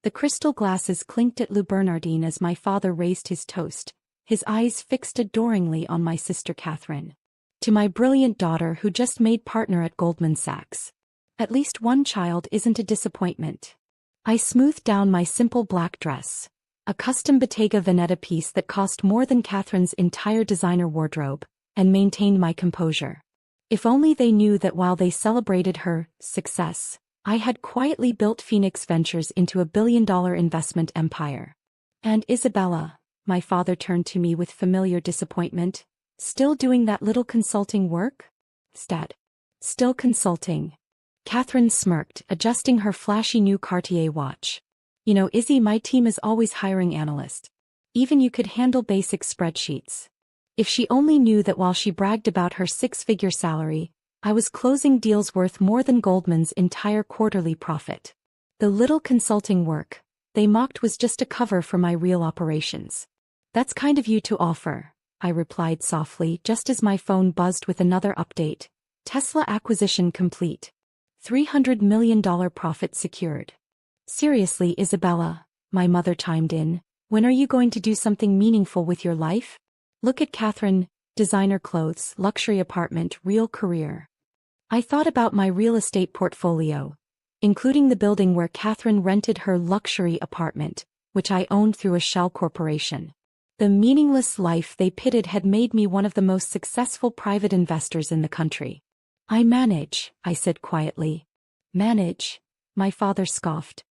The crystal glasses clinked at Lou Bernardine as my father raised his toast, his eyes fixed adoringly on my sister Catherine. To my brilliant daughter who just made partner at Goldman Sachs. At least one child isn't a disappointment. I smoothed down my simple black dress, a custom Bottega Veneta piece that cost more than Catherine's entire designer wardrobe, and maintained my composure. If only they knew that while they celebrated her success, I had quietly built Phoenix Ventures into a billion-dollar investment empire. And Isabella, my father turned to me with familiar disappointment, still doing that little consulting work? Still consulting. Catherine smirked, adjusting her flashy new Cartier watch. You know, Izzy, my team is always hiring analysts. Even you could handle basic spreadsheets. If she only knew that while she bragged about her six-figure salary, I was closing deals worth more than Goldman's entire quarterly profit. The little consulting work, they mocked, was just a cover for my real operations. That's kind of you to offer, I replied softly just as my phone buzzed with another update. Tesla acquisition complete. $300 million profit secured. Seriously, Isabella, my mother chimed in, when are you going to do something meaningful with your life? Look at Catherine, designer clothes, luxury apartment, real career. I thought about my real estate portfolio, including the building where Catherine rented her luxury apartment, which I owned through a shell corporation. The meaningless life they pitted had made me one of the most successful private investors in the country. I manage, I said quietly. Manage? My father scoffed.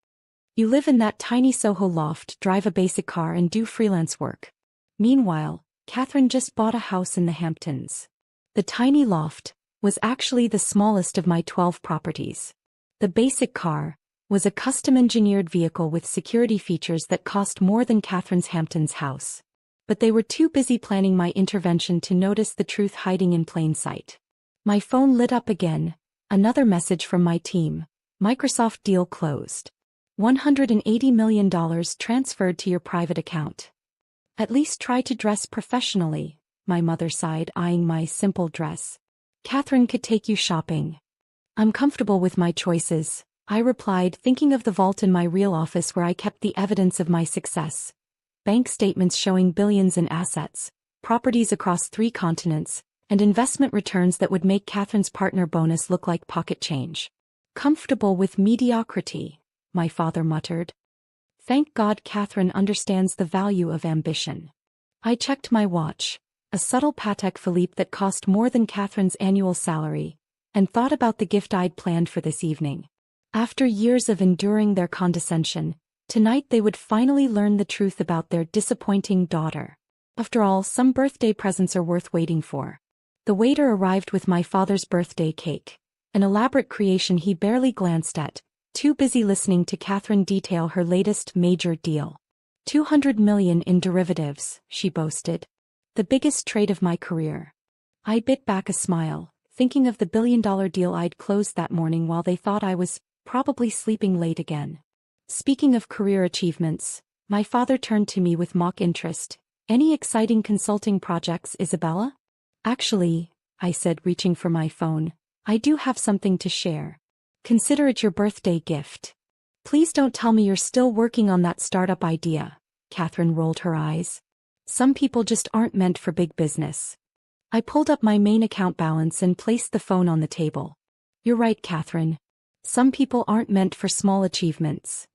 You live in that tiny Soho loft, drive a basic car and do freelance work. Meanwhile, Catherine just bought a house in the Hamptons. The tiny loft was actually the smallest of my 12 properties. The basic car was a custom-engineered vehicle with security features that cost more than Catherine's Hamptons house. But they were too busy planning my intervention to notice the truth hiding in plain sight. My phone lit up again, another message from my team. Microsoft deal closed. $180 million transferred to your private account. At least try to dress professionally, my mother sighed, eyeing my simple dress. Catherine could take you shopping. I'm comfortable with my choices, I replied, thinking of the vault in my real office where I kept the evidence of my success. Bank statements showing billions in assets, properties across 3 continents, and investment returns that would make Catherine's partner bonus look like pocket change. Comfortable with mediocrity, my father muttered. Thank God Catherine understands the value of ambition. I checked my watch, a subtle Patek Philippe that cost more than Catherine's annual salary, and thought about the gift I'd planned for this evening. After years of enduring their condescension, tonight they would finally learn the truth about their disappointing daughter. After all, some birthday presents are worth waiting for. The waiter arrived with my father's birthday cake, an elaborate creation he barely glanced at, too busy listening to Catherine detail her latest major deal. $200 million in derivatives, she boasted. The biggest trade of my career. I bit back a smile, thinking of the billion-dollar deal I'd closed that morning while they thought I was probably sleeping late again. Speaking of career achievements, my father turned to me with mock interest. Any exciting consulting projects, Isabella? Actually, I said, reaching for my phone, I do have something to share. Consider it your birthday gift. Please don't tell me you're still working on that startup idea. Catherine rolled her eyes. Some people just aren't meant for big business. I pulled up my main account balance and placed the phone on the table. You're right, Catherine. Some people aren't meant for small achievements.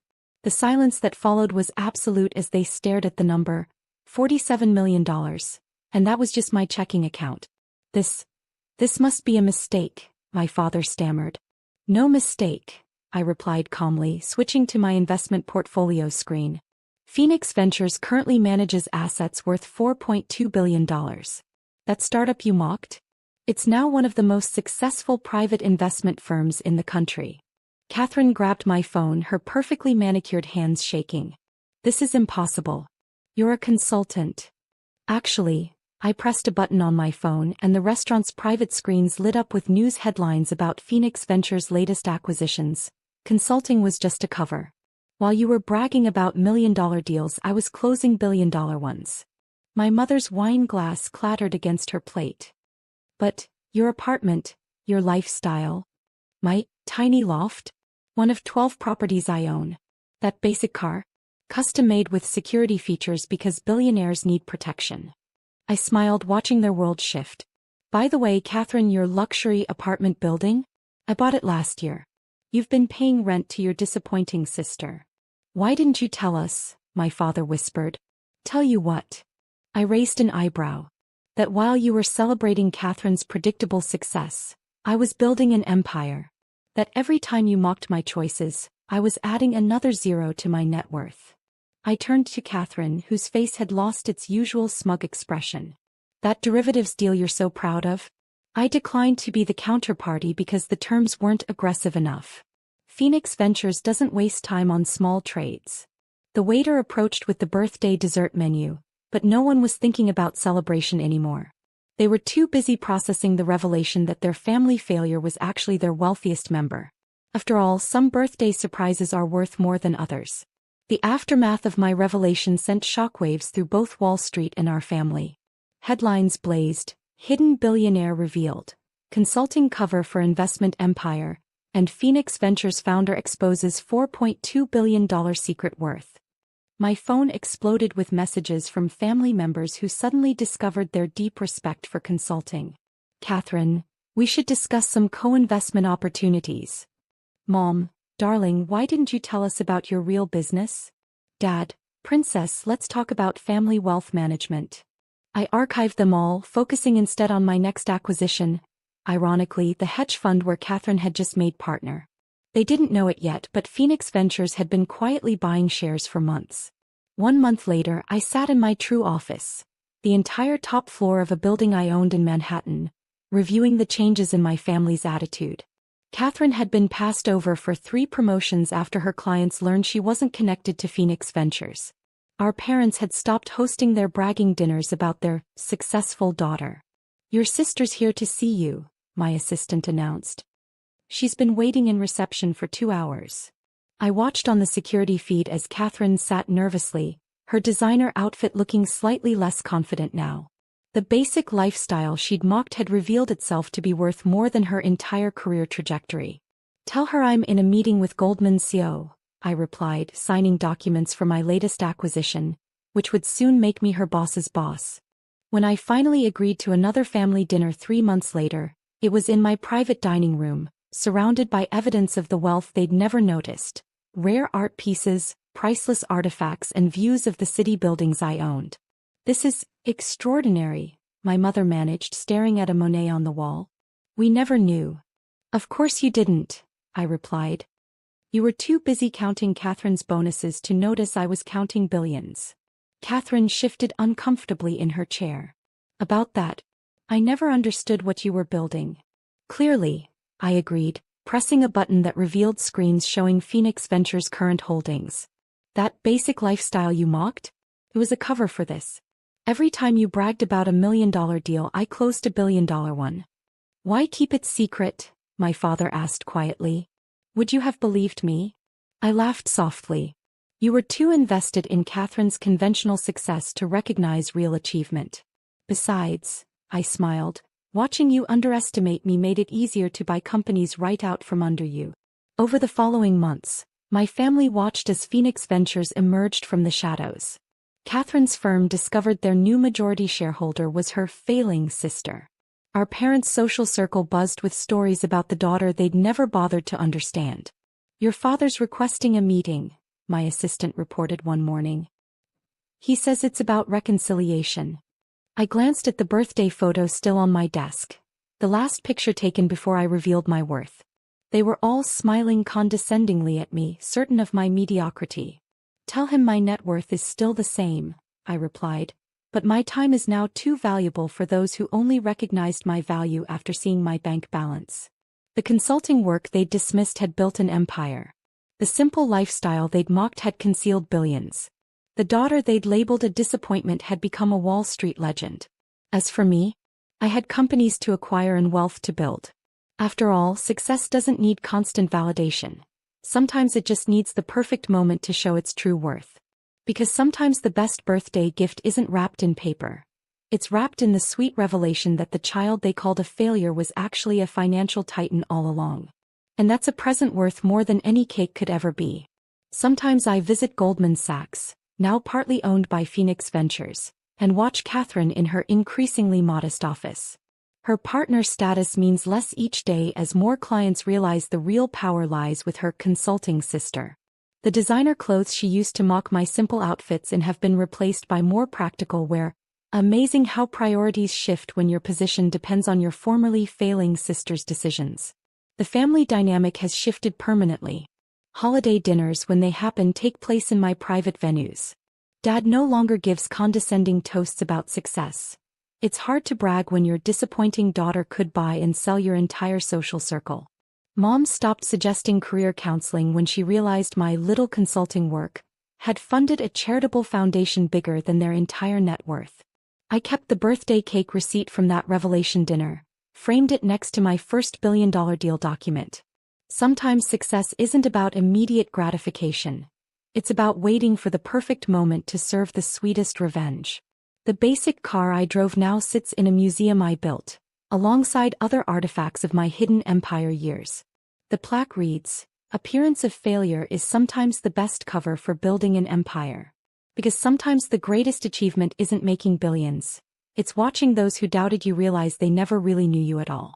The silence that followed was absolute as they stared at the number, $47 million, and that was just my checking account. This must be a mistake, my father stammered. No mistake, I replied calmly, switching to my investment portfolio screen. Phoenix Ventures currently manages assets worth $4.2 billion. That startup you mocked? It's now one of the most successful private investment firms in the country. Catherine grabbed my phone, her perfectly manicured hands shaking. This is impossible. You're a consultant. Actually, I pressed a button on my phone and the restaurant's private screens lit up with news headlines about Phoenix Ventures' latest acquisitions. Consulting was just a cover. While you were bragging about million-dollar deals, I was closing billion-dollar ones. My mother's wine glass clattered against her plate. But, your apartment, your lifestyle. My tiny loft? One of 12 properties I own. That basic car? Custom-made with security features because billionaires need protection. I smiled, watching their world shift. By the way, Catherine, your luxury apartment building? I bought it last year. You've been paying rent to your disappointing sister. Why didn't you tell us? My father whispered. Tell you what? I raised an eyebrow. That while you were celebrating Catherine's predictable success, I was building an empire. That every time you mocked my choices, I was adding another zero to my net worth. I turned to Catherine, whose face had lost its usual smug expression. That derivatives deal you're so proud of? I declined to be the counterparty because the terms weren't aggressive enough. Phoenix Ventures doesn't waste time on small trades. The waiter approached with the birthday dessert menu, but no one was thinking about celebration anymore. They were too busy processing the revelation that their family failure was actually their wealthiest member. After all, some birthday surprises are worth more than others. The aftermath of my revelation sent shockwaves through both Wall Street and our family. Headlines blazed, hidden billionaire revealed, consulting cover for investment empire, and Phoenix Ventures founder exposes $4.2 billion secret worth. My phone exploded with messages from family members who suddenly discovered their deep respect for consulting. Catherine, we should discuss some co-investment opportunities. Mom, darling, why didn't you tell us about your real business? Dad, princess, let's talk about family wealth management. I archived them all, focusing instead on my next acquisition, ironically, the hedge fund where Catherine had just made partner. They didn't know it yet, but Phoenix Ventures had been quietly buying shares for months. 1 month later, I sat in my true office, the entire top floor of a building I owned in Manhattan, reviewing the changes in my family's attitude. Catherine had been passed over for 3 promotions after her clients learned she wasn't connected to Phoenix Ventures. Our parents had stopped hosting their bragging dinners about their successful daughter. Your sister's here to see you, my assistant announced. She's been waiting in reception for 2 hours. I watched on the security feed as Catherine sat nervously, her designer outfit looking slightly less confident now. The basic lifestyle she'd mocked had revealed itself to be worth more than her entire career trajectory. Tell her I'm in a meeting with Goldman's CEO, I replied, signing documents for my latest acquisition, which would soon make me her boss's boss. When I finally agreed to another family dinner 3 months later, it was in my private dining room, surrounded by evidence of the wealth they'd never noticed, rare art pieces, priceless artifacts, and views of the city buildings I owned. This is extraordinary, my mother managed, staring at a Monet on the wall. We never knew. Of course you didn't, I replied. You were too busy counting Catherine's bonuses to notice I was counting billions. Catherine shifted uncomfortably in her chair. About that, I never understood what you were building. Clearly, I agreed, pressing a button that revealed screens showing Phoenix Ventures' current holdings. That basic lifestyle you mocked? It was a cover for this. Every time you bragged about $1 million deal, I closed $1 billion one. Why keep it secret? My father asked quietly. Would you have believed me? I laughed softly. You were too invested in Catherine's conventional success to recognize real achievement. Besides, I smiled, watching you underestimate me made it easier to buy companies right out from under you. Over the following months, my family watched as Phoenix Ventures emerged from the shadows. Catherine's firm discovered their new majority shareholder was her failing sister. Our parents' social circle buzzed with stories about the daughter they'd never bothered to understand. Your father's requesting a meeting, my assistant reported one morning. He says it's about reconciliation. I glanced at the birthday photo still on my desk, the last picture taken before I revealed my worth. They were all smiling condescendingly at me, certain of my mediocrity. Tell him my net worth is still the same, I replied, but my time is now too valuable for those who only recognized my value after seeing my bank balance. The consulting work they'd dismissed had built an empire. The simple lifestyle they'd mocked had concealed billions. The daughter they'd labeled a disappointment had become a Wall Street legend. As for me, I had companies to acquire and wealth to build. After all, success doesn't need constant validation. Sometimes it just needs the perfect moment to show its true worth. Because sometimes the best birthday gift isn't wrapped in paper. It's wrapped in the sweet revelation that the child they called a failure was actually a financial titan all along. And that's a present worth more than any cake could ever be. Sometimes I visit Goldman Sachs, now partly owned by Phoenix Ventures, and watch Catherine in her increasingly modest office. Her partner status means less each day as more clients realize the real power lies with her consulting sister. The designer clothes she used to mock my simple outfits in have been replaced by more practical wear. Amazing how priorities shift when your position depends on your formerly failing sister's decisions. The family dynamic has shifted permanently. Holiday dinners, when they happen, take place in my private venues. Dad no longer gives condescending toasts about success. It's hard to brag when your disappointing daughter could buy and sell your entire social circle. Mom stopped suggesting career counseling when she realized my little consulting work had funded a charitable foundation bigger than their entire net worth. I kept the birthday cake receipt from that revelation dinner, framed it next to my first billion-dollar deal document. Sometimes success isn't about immediate gratification. It's about waiting for the perfect moment to serve the sweetest revenge. The basic car I drove now sits in a museum I built, alongside other artifacts of my hidden empire years. The plaque reads, "Appearance of failure is sometimes the best cover for building an empire." Because sometimes the greatest achievement isn't making billions. It's watching those who doubted you realize they never really knew you at all.